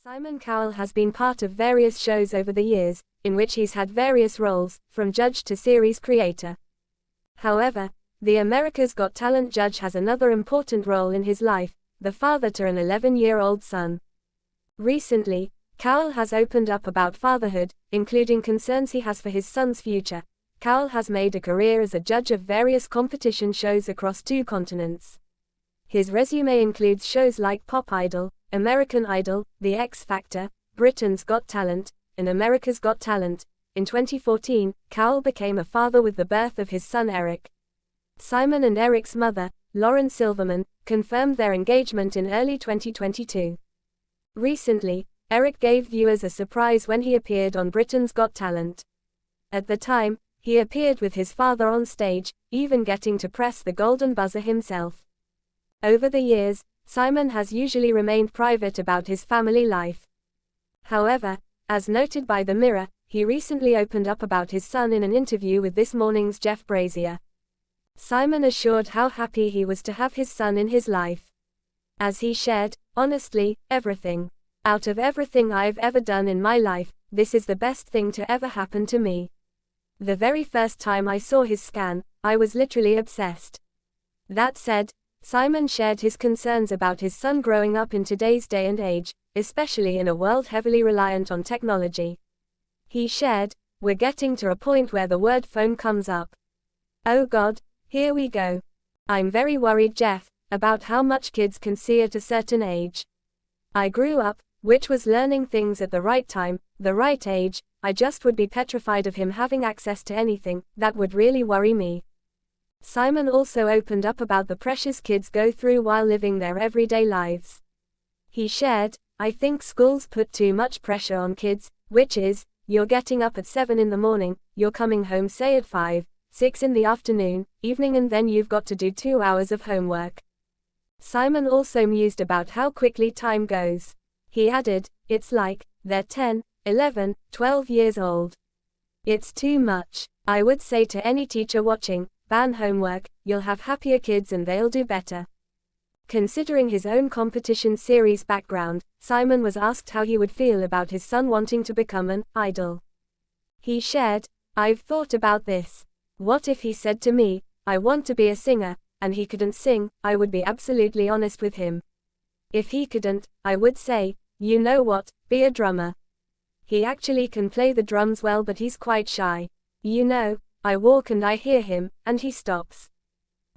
Simon Cowell has been part of various shows over the years, in which he's had various roles, from judge to series creator. However, the America's Got Talent judge has another important role in his life, the father to an 11-year-old son. Recently, Cowell has opened up about fatherhood, including concerns he has for his son's future. Cowell has made a career as a judge of various competition shows across 2 continents. His resume includes shows like Pop Idol, American Idol, The X Factor, Britain's Got Talent, and America's Got Talent. In 2014, Cowell became a father with the birth of his son Eric. Simon and Eric's mother, Lauren Silverman, confirmed their engagement in early 2022. Recently, Eric gave viewers a surprise when he appeared on Britain's Got Talent. At the time, he appeared with his father on stage, even getting to press the golden buzzer himself. Over the years, Simon has usually remained private about his family life. However, as noted by The Mirror, he recently opened up about his son in an interview with This Morning's Jeff Brazier. Simon assured how happy he was to have his son in his life. As he shared, "Honestly, everything. Out of everything I've ever done in my life, this is the best thing to ever happen to me. The very first time I saw his scan, I was literally obsessed." That said, Simon shared his concerns about his son growing up in today's day and age, especially in a world heavily reliant on technology. He shared, "We're getting to a point where the word phone comes up. Oh God, here we go. I'm very worried, Jeff, about how much kids can see at a certain age. I grew up, which was learning things at the right time, the right age. I just would be petrified of him having access to anything. That would really worry me." Simon also opened up about the pressures kids go through while living their everyday lives. He shared, "I think schools put too much pressure on kids, which is, you're getting up at 7 in the morning, you're coming home say at 5, 6 in the afternoon, evening, and then you've got to do 2 hours of homework." Simon also mused about how quickly time goes. He added, "It's like, they're 10, 11, 12 years old. It's too much. I would say to any teacher watching, ban homework, you'll have happier kids and they'll do better." Considering his own competition series background, Simon was asked how he would feel about his son wanting to become an idol. He shared, "I've thought about this. What if he said to me, 'I want to be a singer,' and he couldn't sing? I would be absolutely honest with him. If he couldn't, I would say, 'You know what, be a drummer.' He actually can play the drums well, but he's quite shy. You know, I walk and I hear him, and he stops.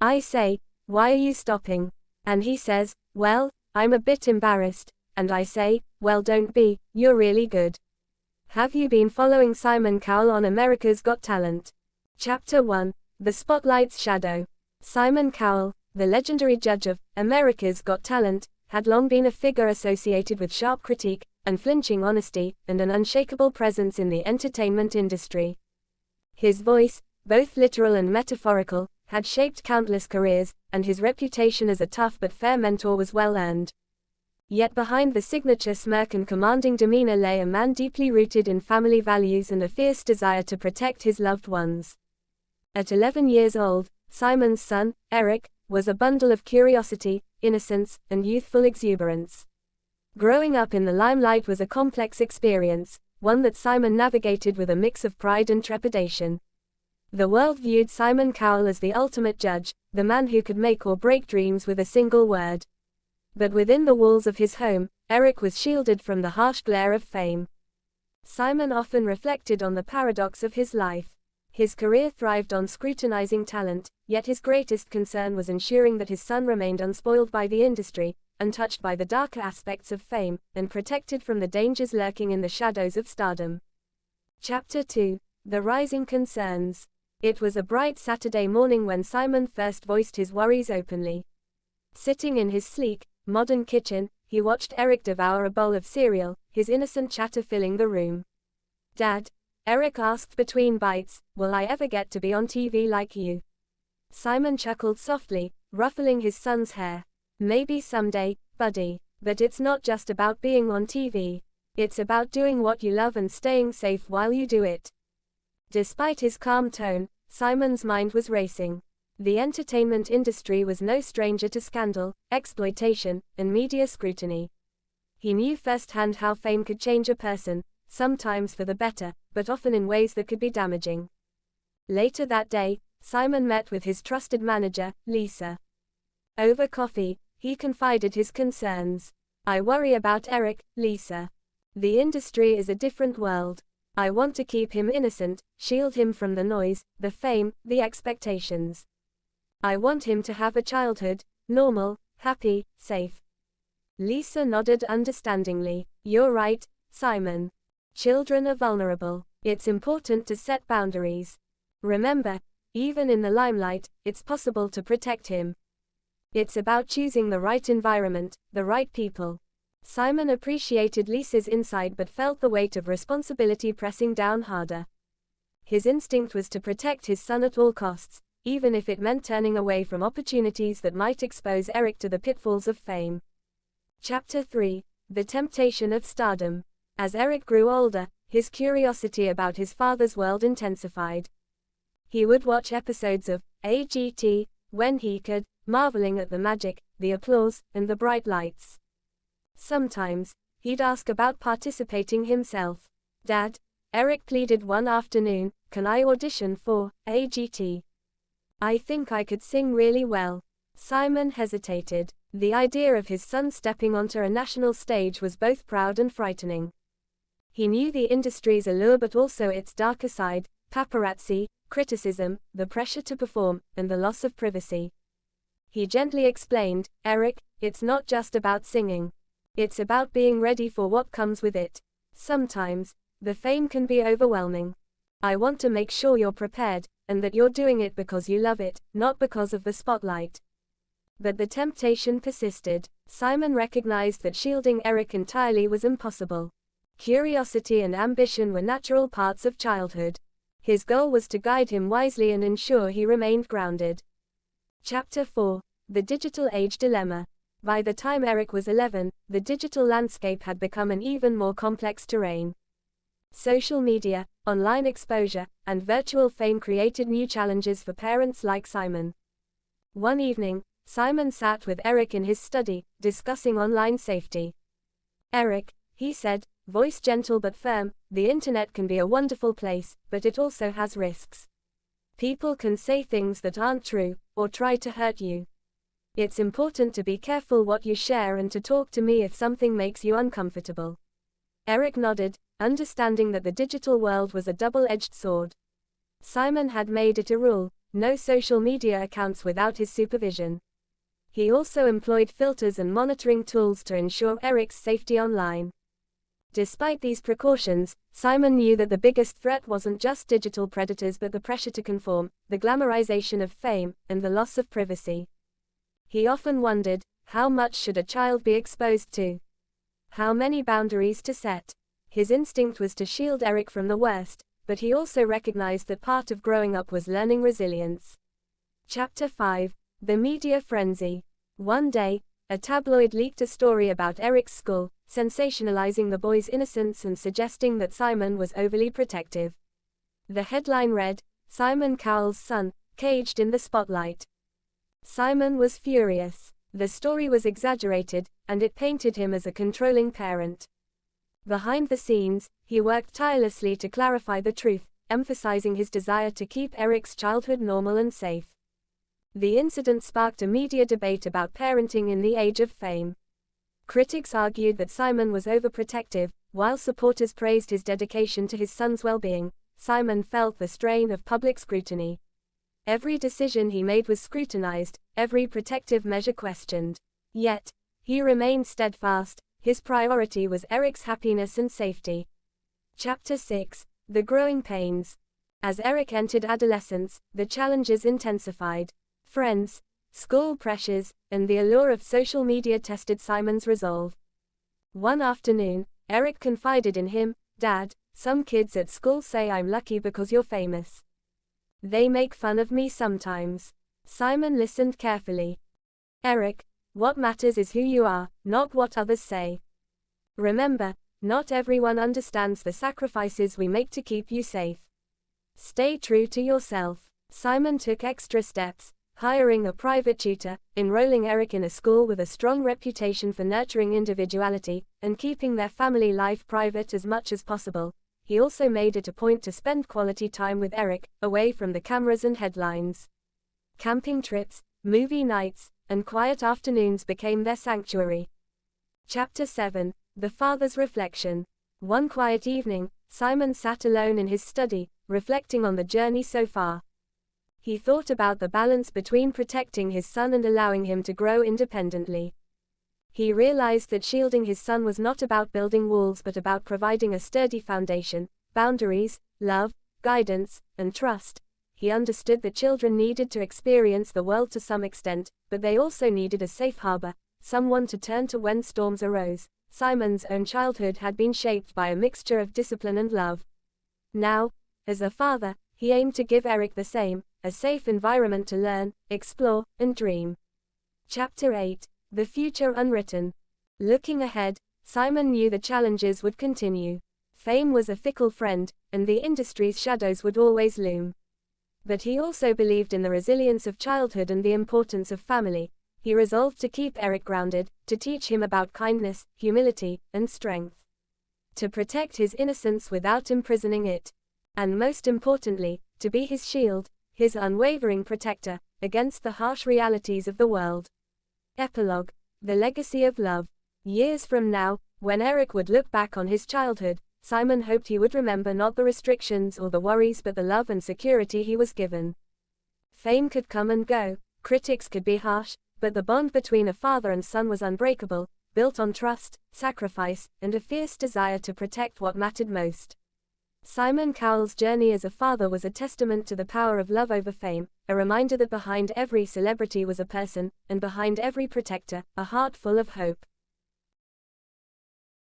I say, 'Why are you stopping?' And he says, 'Well, I'm a bit embarrassed,' and I say, 'Well, don't be, you're really good.'" Have you been following Simon Cowell on America's Got Talent? Chapter 1. The Spotlight's Shadow. Simon Cowell, the legendary judge of America's Got Talent, had long been a figure associated with sharp critique, unflinching honesty, and an unshakable presence in the entertainment industry. His voice, both literal and metaphorical, had shaped countless careers, and his reputation as a tough but fair mentor was well earned. Yet behind the signature smirk and commanding demeanor lay a man deeply rooted in family values and a fierce desire to protect his loved ones. At 11 years old, Simon's son, Eric, was a bundle of curiosity, innocence, and youthful exuberance. Growing up in the limelight was a complex experience, one that Simon navigated with a mix of pride and trepidation. The world viewed Simon Cowell as the ultimate judge, the man who could make or break dreams with a single word. But within the walls of his home, Eric was shielded from the harsh glare of fame. Simon often reflected on the paradox of his life. His career thrived on scrutinizing talent, yet his greatest concern was ensuring that his son remained unspoiled by the industry, untouched by the darker aspects of fame, and protected from the dangers lurking in the shadows of stardom. Chapter 2. The Rising Concerns. It was a bright Saturday morning when Simon first voiced his worries openly. Sitting in his sleek, modern kitchen, he watched Eric devour a bowl of cereal, his innocent chatter filling the room. "Dad," Eric asked between bites, "will I ever get to be on TV like you?" Simon chuckled softly, ruffling his son's hair. "Maybe someday, buddy. But it's not just about being on TV. It's about doing what you love and staying safe while you do it." Despite his calm tone, Simon's mind was racing. The entertainment industry was no stranger to scandal, exploitation, and media scrutiny. He knew firsthand how fame could change a person, sometimes for the better, but often in ways that could be damaging. Later that day, Simon met with his trusted manager, Lisa. Over coffee, he confided his concerns. "I worry about Eric, Lisa. The industry is a different world. I want to keep him innocent, shield him from the noise, the fame, the expectations. I want him to have a childhood, normal, happy, safe." Lisa nodded understandingly. "You're right, Simon. Children are vulnerable. It's important to set boundaries. Remember, even in the limelight, it's possible to protect him. It's about choosing the right environment, the right people." Simon appreciated Lisa's insight but felt the weight of responsibility pressing down harder. His instinct was to protect his son at all costs, even if it meant turning away from opportunities that might expose Eric to the pitfalls of fame. Chapter 3: The Temptation of Stardom. As Eric grew older, his curiosity about his father's world intensified. He would watch episodes of AGT when he could, marveling at the magic, the applause, and the bright lights. Sometimes, he'd ask about participating himself. "Dad," Eric pleaded one afternoon, "can I audition for AGT? I think I could sing really well." Simon hesitated. The idea of his son stepping onto a national stage was both proud and frightening. He knew the industry's allure but also its darker side: paparazzi, criticism, the pressure to perform, and the loss of privacy. He gently explained, "Eric, it's not just about singing. It's about being ready for what comes with it. Sometimes, the fame can be overwhelming. I want to make sure you're prepared, and that you're doing it because you love it, not because of the spotlight." But the temptation persisted. Simon recognized that shielding Eric entirely was impossible. Curiosity and ambition were natural parts of childhood. His goal was to guide him wisely and ensure he remained grounded. Chapter 4: The Digital Age Dilemma. By the time Eric was 11, the digital landscape had become an even more complex terrain. Social media, online exposure, and virtual fame created new challenges for parents like Simon. One evening, Simon sat with Eric in his study, discussing online safety. "Eric," he said, voice gentle but firm, "the internet can be a wonderful place, but it also has risks. People can say things that aren't true, or try to hurt you. It's important to be careful what you share and to talk to me if something makes you uncomfortable." Eric nodded, understanding that the digital world was a double-edged sword. Simon had made it a rule: no social media accounts without his supervision. He also employed filters and monitoring tools to ensure Eric's safety online. Despite these precautions, Simon knew that the biggest threat wasn't just digital predators but the pressure to conform, the glamorization of fame, and the loss of privacy. He often wondered, how much should a child be exposed to? How many boundaries to set? His instinct was to shield Eric from the worst, but he also recognized that part of growing up was learning resilience. Chapter 5: The Media Frenzy. One day, a tabloid leaked a story about Eric's school, sensationalizing the boy's innocence and suggesting that Simon was overly protective. The headline read, "Simon Cowell's son, caged in the spotlight." Simon was furious. The story was exaggerated, and it painted him as a controlling parent. Behind the scenes, he worked tirelessly to clarify the truth, emphasizing his desire to keep Eric's childhood normal and safe. The incident sparked a media debate about parenting in the age of fame. Critics argued that Simon was overprotective, while supporters praised his dedication to his son's well-being. Simon felt the strain of public scrutiny. Every decision he made was scrutinized, every protective measure questioned. Yet, he remained steadfast. His priority was Eric's happiness and safety. Chapter 6: The Growing Pains. As Eric entered adolescence, the challenges intensified. Friends, school pressures, and the allure of social media tested Simon's resolve. One afternoon, Eric confided in him, "Dad, some kids at school say I'm lucky because you're famous. They make fun of me sometimes." Simon listened carefully. "Eric, what matters is who you are, not what others say. Remember, not everyone understands the sacrifices we make to keep you safe. Stay true to yourself." Simon took extra steps, hiring a private tutor, enrolling Eric in a school with a strong reputation for nurturing individuality, and keeping their family life private as much as possible. He also made it a point to spend quality time with Eric, away from the cameras and headlines. Camping trips, movie nights, and quiet afternoons became their sanctuary. Chapter 7. The Father's Reflection. One quiet evening, Simon sat alone in his study, reflecting on the journey so far. He thought about the balance between protecting his son and allowing him to grow independently. He realized that shielding his son was not about building walls but about providing a sturdy foundation, boundaries, love, guidance, and trust. He understood that children needed to experience the world to some extent, but they also needed a safe harbor, someone to turn to when storms arose. Simon's own childhood had been shaped by a mixture of discipline and love. Now, as a father, he aimed to give Eric the same, a safe environment to learn, explore, and dream. Chapter 8. The Future Unwritten. Looking ahead, Simon knew the challenges would continue. Fame was a fickle friend, and the industry's shadows would always loom. But he also believed in the resilience of childhood and the importance of family. He resolved to keep Eric grounded, to teach him about kindness, humility, and strength. To protect his innocence without imprisoning it. And most importantly, to be his shield, his unwavering protector, against the harsh realities of the world. Epilogue. The Legacy of Love. Years from now, when Eric would look back on his childhood, Simon hoped he would remember not the restrictions or the worries but the love and security he was given. Fame could come and go, critics could be harsh, but the bond between a father and son was unbreakable, built on trust, sacrifice, and a fierce desire to protect what mattered most. Simon Cowell's journey as a father was a testament to the power of love over fame, a reminder that behind every celebrity was a person, and behind every protector, a heart full of hope.